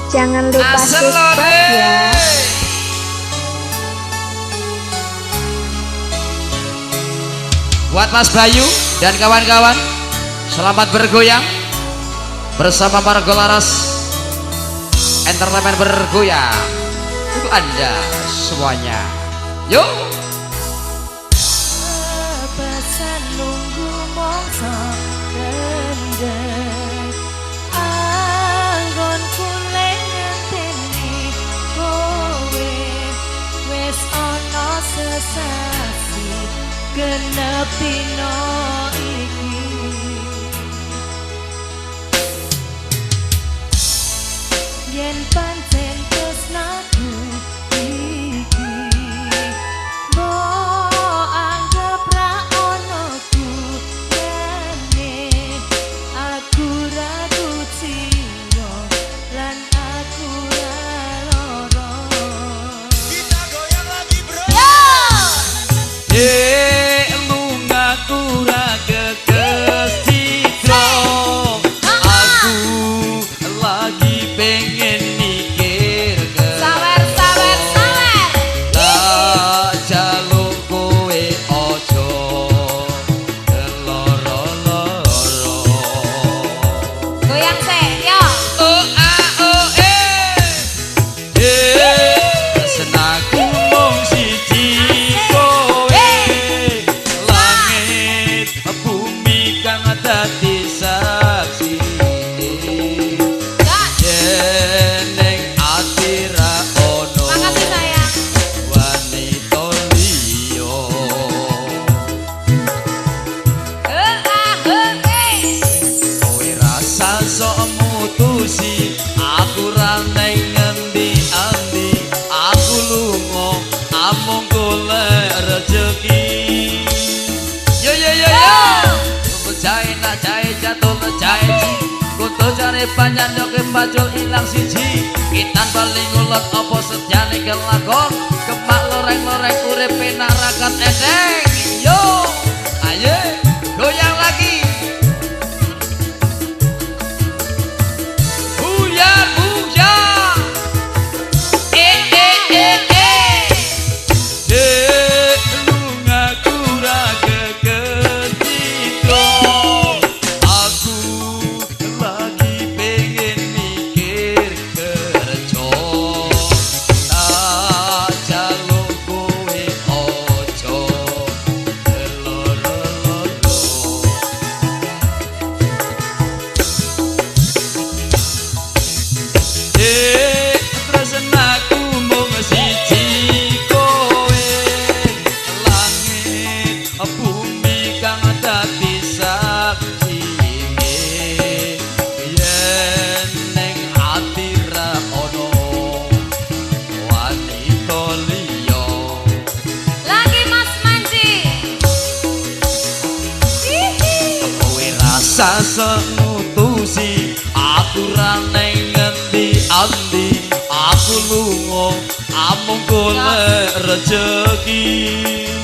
Jangan lupa subscribe ya. Buat Mas Bayu dan kawan-kawan, selamat bergoyang bersama Margo Laras Entertainment bergoyang untuk Anda semuanya. Yuk. Genepino iki yen pancen tresnaku iki mbok anggap ra ono gunane aku ra kuciyo lan aku ra loro. Kita goyang lagi bro. Aku ra neng ngendi-endi, aku lunga amung golek rejeki. Yo yo yo yo. Jahe nak jahe jatuh le jahe ji. Kudu cari panjang nyoke pacul ilang siji. Kitan paling ulot apa setyane kelakon. Kemak loreng-loreng uripe nak rakat endeng. Yo. Ayo goyang lagi. Sasa ngutusi aku ra neng ngendi-endi, aku lunga amung golek rejeki.